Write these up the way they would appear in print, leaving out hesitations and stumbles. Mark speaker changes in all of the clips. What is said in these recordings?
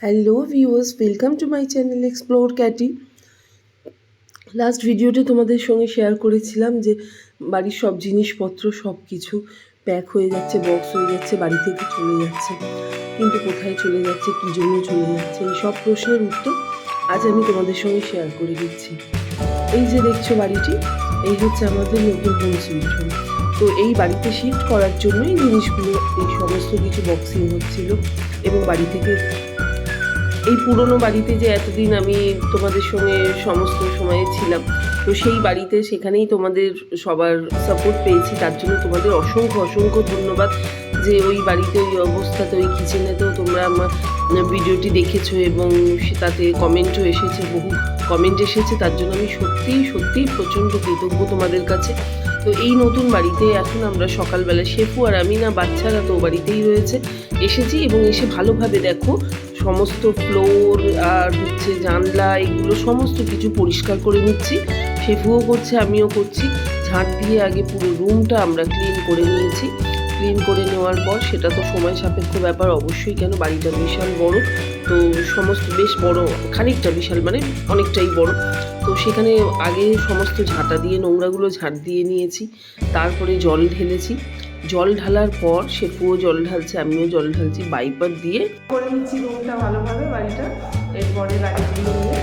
Speaker 1: Hello viewers, welcome to my channel explore Katie. Last ভিডিওতে তোমাদের সঙ্গে শেয়ার করেছিলাম যে বাড়ির সব জিনিসপত্র সব কিছু প্যাক হয়ে যাচ্ছে, বক্স হয়ে যাচ্ছে, বাড়ি থেকে চলে যাচ্ছে। কিন্তু কোথায় চলে যাচ্ছে, কী জন্য চলে যাচ্ছে, এই সব প্রশ্নের উত্তর আজ আমি তোমাদের সঙ্গে শেয়ার করে দিচ্ছি। এই যে দেখছো বাড়িটি, এই হচ্ছে আমাদের নতুন হোম সুইট হোম। তো এই বাড়িতে শিফট করার জন্যই জিনিসগুলো এই সমস্ত কিছু বক্সিং হচ্ছিল এবং বাড়ি থেকে এই পুরনো বাড়িতে যে এতদিন আমি তোমাদের সঙ্গে সমস্ত সময়ে ছিলাম, তো সেই বাড়িতে সেখানেই তোমাদের সবার সাপোর্ট পেয়েছি। তার জন্য তোমাদের অসংখ্য অসংখ্য ধন্যবাদ যে ওই বাড়িতে ওই অবস্থাতে ওই কিচেনেতেও তোমরা আমার ভিডিওটি দেখেছো এবং তাতে কমেন্টও এসেছে, বহু কমেন্ট এসেছে। তার জন্য আমি সত্যিই সত্যিই প্রচণ্ড কৃতজ্ঞ তোমাদের কাছে। তো এই নতুন বাড়িতে এখন আমরা সকালবেলা শেফু আর আমি না, বাচ্চারা তো বাড়িতেই রয়েছে, এসেছি এবং এসে ভালোভাবে দেখো সমস্ত ফ্লোর আর হচ্ছে জানলা এগুলো সমস্ত কিছু পরিষ্কার করে নিচ্ছি। শেফুও করছে, আমিও করছি। ঝাঁট দিয়ে আগে পুরো রুমটা আমরা ক্লিন করে নিয়েছি। ক্লিন করে নেওয়ার পর সেটা তো সময় সাপেক্ষ ব্যাপার অবশ্যই, কেন বাড়িটা বিশাল বড়, তো সমস্ত বেশ বড়, খানিকটা বিশাল মানে অনেকটাই বড়। তো সেখানে আগে সমস্ত ঝাঁটা দিয়ে নোংরাগুলো ঝাঁট দিয়ে নিয়েছি, তারপরে জল ঢেলেছি। জল ঢালার পর শেফুও জল ঢালছে, আমিও জল ঢালছি, বাইপার দিয়ে করে নিচ্ছি রুমটা ভালোভাবে বাড়িটা। এরপরে গাড়িগুলো নিয়ে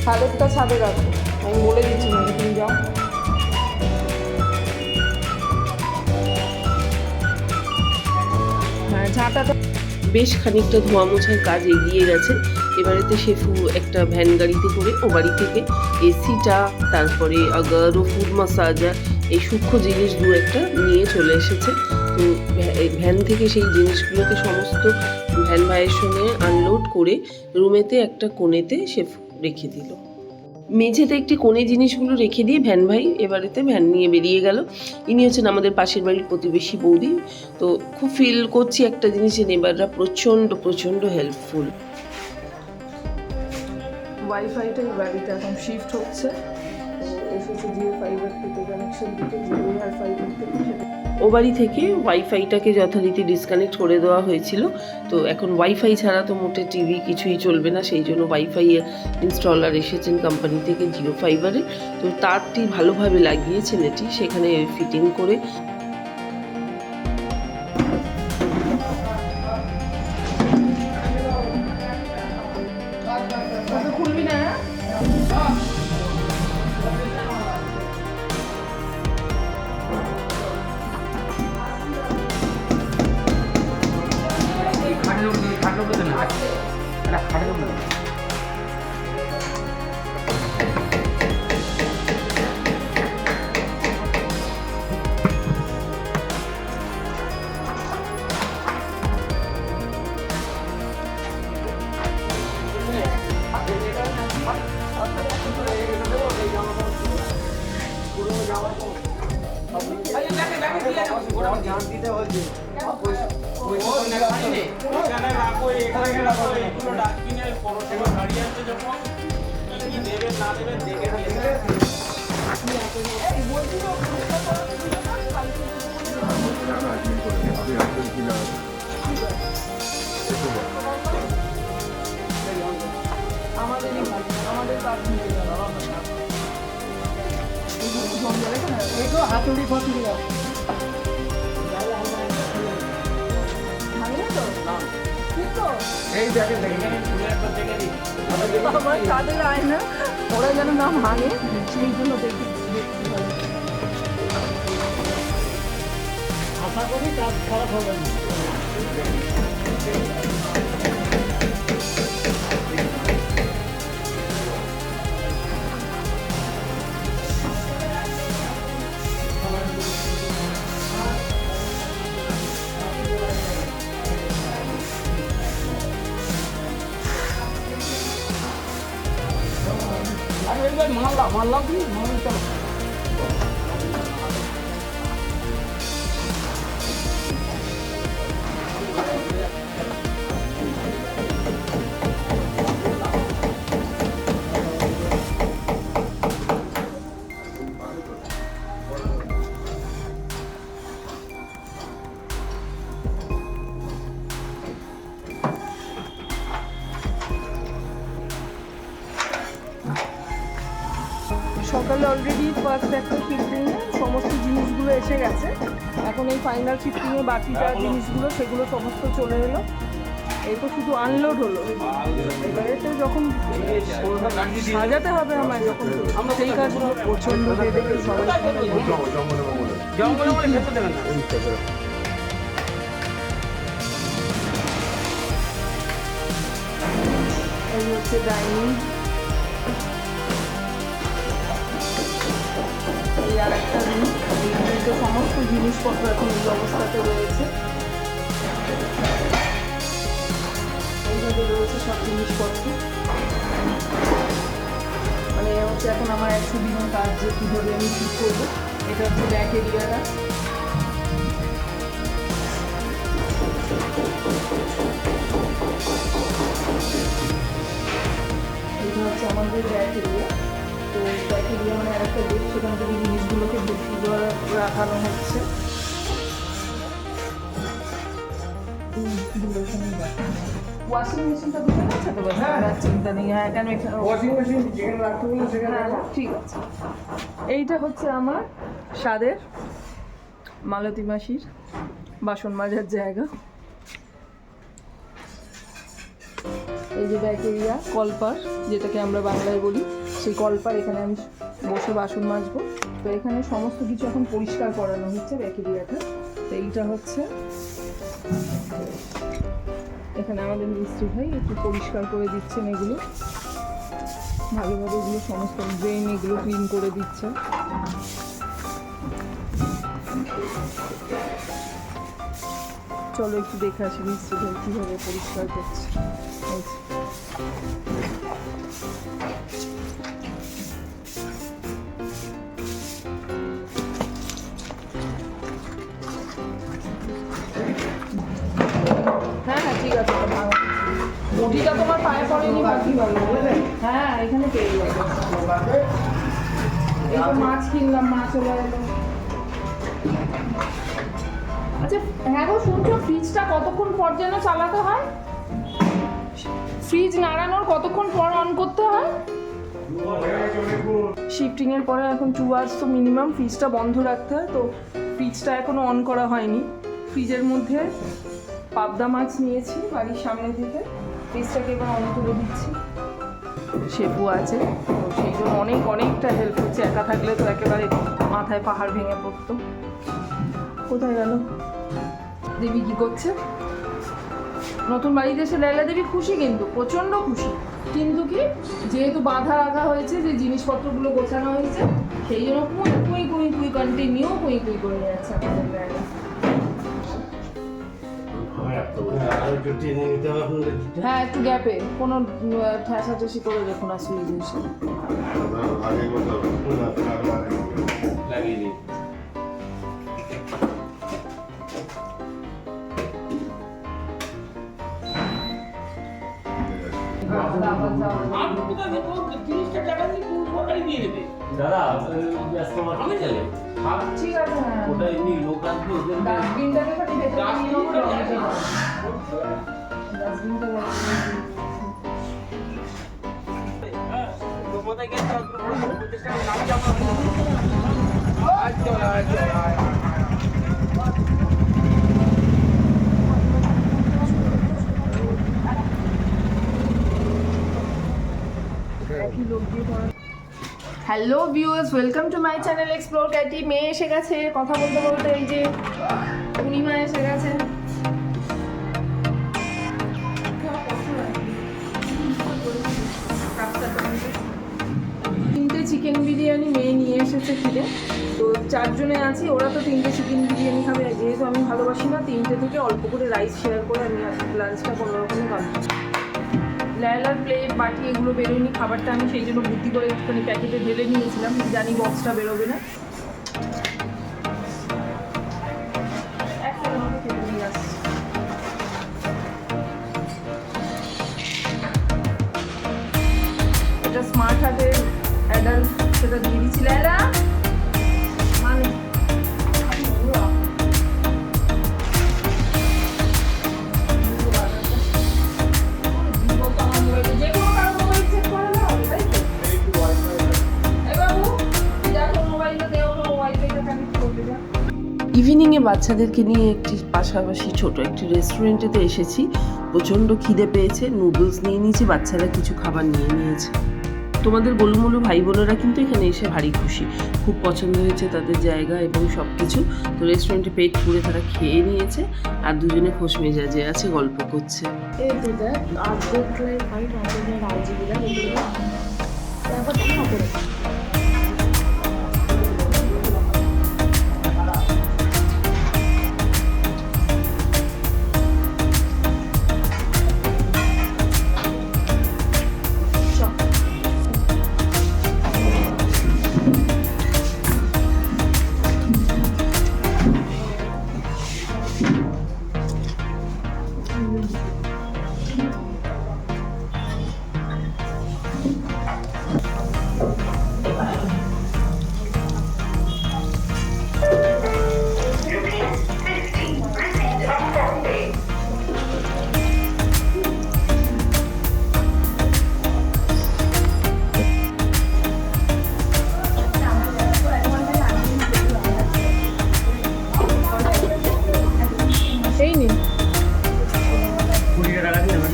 Speaker 1: ছাদেরটা ছাদে রাখো, আমি বলে দিচ্ছি না, তুমি যাও। হ্যাঁ, ঝাঁটাটা বেশ খানিকটা ধোয়া মোছার কাজ এগিয়ে গেছে। এবারেতে শেফু একটা ভ্যান গাড়িতে করে ও বাড়ি থেকে এসিটা, তারপরে আগার ও ফুড মাসাজার, এই সূক্ষ্ম জিনিস দু একটা নিয়ে চলে এসেছে। তো ভ্যান থেকে সেই জিনিসগুলোকে সমস্ত ভ্যান ভাইয়ের সঙ্গে আনলোড করে রুমেতে একটা কোণেতে শেফু রেখে দিল। মেঝেতে একটি কোণে জিনিসগুলো রেখে দিয়ে ভ্যান ভাই এবারেতে ভ্যান নিয়ে বেরিয়ে গেল। ইনি হচ্ছেন আমাদের পাশের বাড়ির প্রতিবেশী বৌদি। তো খুব ফিল করছি একটা জিনিসে, নেবাররা প্রচণ্ড প্রচণ্ড হেল্পফুল। ওয়াইফাইটা এই বাড়িতে এখন শিফট হচ্ছে, তো এসেছে জিও ফাইবার থেকে কানেকশন দিতে, জিও আর ফাইবার থেকে। ও বাড়ি থেকে ওয়াইফাইটাকে যথারীতি ডিসকানেক্ট করে দেওয়া হয়েছিল। তো এখন ওয়াইফাই ছাড়া তো মোটে টিভি কিছুই চলবে না, সেই জন্য ওয়াইফাই ইনস্টলার এসেছেন কোম্পানি থেকে জিও ফাইবারে। তো তারটি ভালোভাবে লাগিয়েছেন, এটি সেখানে ফিটিং করে খুলবি না। হাতুড়ি ফাতুড়ি এই দেখেন আমার কাদের আয় না, ওরা যেন না ভাঙে সেই জন্য দেখি। আশা করি কাজ খারাপ হবে না। মারলাম কি তাহলে অলরেডি ফার্স্ট একটা শিফটিংয়ে সমস্ত জিনিসগুলো এসে গেছে। এখন এই ফাইনাল শিফটিংয়ে বাকি যা জিনিসগুলো সেগুলো সমস্ত চলে এলো। এই তো শুধু আনলোড হলো। এবারে তো যখন সাজাতে হবে আমায়, যখন সেই কাজগুলো প্রচণ্ড দেখে সবাই এই হচ্ছে ডাইনিং। এই আর একটা রুম, এই রুমে সমস্ত জিনিসপত্র এখন এই অবস্থাতে রয়েছে। এইভাবে রয়েছে সব জিনিসপত্র। মানে হচ্ছে এখন আমার 100 দিনের কাজ যে কীভাবে আমি ঠিক করবো। এটা হচ্ছে ব্যাক এরিয়াটা। এটা হচ্ছে আমাদের ব্যাক এরিয়া। তো ব্যাক এরিয়া মানে আরেকটা বেড, সেখান থেকে জিনিসগুলোকে ভর্তি করে রাখানো হচ্ছে। ওয়াশিং মেশিনটা দুটো আছে তো? হ্যাঁ, চিন্তা নেই। হ্যাঁ, কেন ওয়াশিং মেশিন যেখানে রাখতে বলুন সেখানে। ঠিক আছে। এইটা হচ্ছে আমার স্বাদের মালতী মাসির বাসন মাজার জায়গা। এই যে ব্যাক এরিয়া, কলপার যেটাকে আমরা বাংলায় বলি, সেই কলপার। এখানে আমি বসে বাসন মাজবো। তো এখানে সমস্ত কিছু এখন পরিষ্কার করানো হচ্ছে ব্যাক এরিয়াটা। তো এইটা হচ্ছে, এখানে আমাদের মিস্ত্রি ভাই একটু পরিষ্কার করে দিচ্ছেন এগুলো ভালোভাবে। এগুলো সমস্ত ড্রেন এগুলো ক্লিন করে দিচ্ছে। চলো একটু দেখে আসি মিস্ত্রি ভাই কীভাবে পরিষ্কার করছে। হ্যাঁ হ্যাঁ, ঠিক আছে। বটিটা তোমার পায়ে পড়েনি বাকি ভালো। হ্যাঁ, এখানে পেয়ে যাবে। এই তো মাছ কিনলাম, মাছ চলে এলো। আচ্ছা হ্যাঁ গো, শুনছো ফ্রিজটা কতক্ষণ পর যেন চালাতে হয়? ফ্রিজ নাড়ানোর কতক্ষণ পর অন করতে হয়? শিফটিংয়ের পরে এখন 2 আওয়ার্স তো মিনিমাম ফ্রিজটা বন্ধ রাখতে হয়। তো ফ্রিজটা এখনও অন করা হয়নি। ফ্রিজের মধ্যে পাবদা মাছ নিয়েছি বাড়ির সামনে থেকে। ফ্রিজটাকে এবার অন করে দিচ্ছি। শেপু আছে, তো সেই জন্য অনেকটা হেল্প হচ্ছে। একা থাকলে তো একেবারে মাথায় পাহাড় ভেঙে পড়তো। কোথায় গেল দেবী? কী করছে? নতুন বাড়িতে এসে লাইলা দেবী খুশি, কিন্তু প্রচণ্ড খুশি। কিন্তু কি, যেহেতু বাঁধা রাখা হয়েছে, যে জিনিসপত্রগুলো গোছানো হয়েছে, সেই জন্য কুই কন্টিনিউ কুই করে যাচ্ছে আমাদের লাইলা। হ্যাঁ, একটু গ্যাপে, কোনো ঠেসাঠেসি করে দেখুন না সুইচ এসে।
Speaker 2: দাদা আমি চলে
Speaker 1: ঠিক আছে।
Speaker 2: ওটা এমনি লোক আসবে ওদের
Speaker 1: ডাস্টবিনটাকে খালি ভেতরে নিয়ে নেবো। ডাস্টবিনটা
Speaker 2: কোথায় গেছে
Speaker 1: hello viewers, welcome to my channel explore Katie. মেয়ে এসে গেছে, কথা বলতে বলতে এই যে পূর্ণিমা এসে গেছে। তিনটে চিকেন বিরিয়ানি মেয়ে নিয়ে এসেছে কিনে। তো 4 জনে আছি, ওরা তো 3টে চিকেন বিরিয়ানি খাবে। যেহেতু আমি ভালোবাসি না, 3টে থেকে অল্প করে রাইস শেয়ার করে আমি লাঞ্চটা কোনো রকমই কমপ্লিট। লায়লার প্লেট বাটি এগুলো বেরোয়নি খাবারটা, আমি সেই জন্য বুদ্ধি করে একটুখানি প্যাকেটে ঢেলে নিয়েছিলাম, জানি বক্সটা বেরোবে না। এটা স্মার্ট হার্টের অ্যাডাল্ট, সেটা দিয়ে দিচ্ছি। লায়লা মানে বাচ্চাদেরকে নিয়ে একটি পাশাপাশি ছোট একটি রেস্টুরেন্টেতে এসেছি। প্রচণ্ড খিদে পেয়েছে, নুডলস নিয়ে নিয়েছি, বাচ্চারা কিছু খাবার নিয়ে নিয়েছে। তোমাদের গোলুমোলু ভাই বোনেরা কিন্তু এখানে এসে ভারী খুশি, খুব পছন্দ হয়েছে তাদের জায়গা এবং সব কিছু। তো রেস্টুরেন্টে পেট পুরে তারা খেয়ে নিয়েছে আর দুজনে খোশ মেজাজে আছে, গল্প করছে।
Speaker 3: এই নিন
Speaker 2: 20 টাকা দিয়ে দেবেন।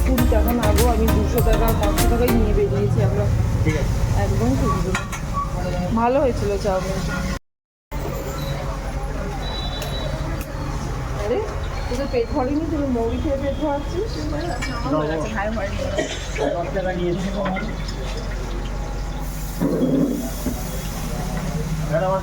Speaker 3: 20 টাকা না গো, আমি 200 টাকা 500 টাকাই নিয়ে বেরিয়েছি আমরা।
Speaker 2: ঠিক আছে।
Speaker 3: একদম ঠিক ভালো হয়েছিল চাউমিনটা। আরে তোদের পেট ভরেনি, তুমি মৌরি খেয়ে পেট ভরাচ্ছিস? আমার কাছে ভাই ভরেনি।
Speaker 2: 10 টাকা নিয়েছি। ম্যাডাম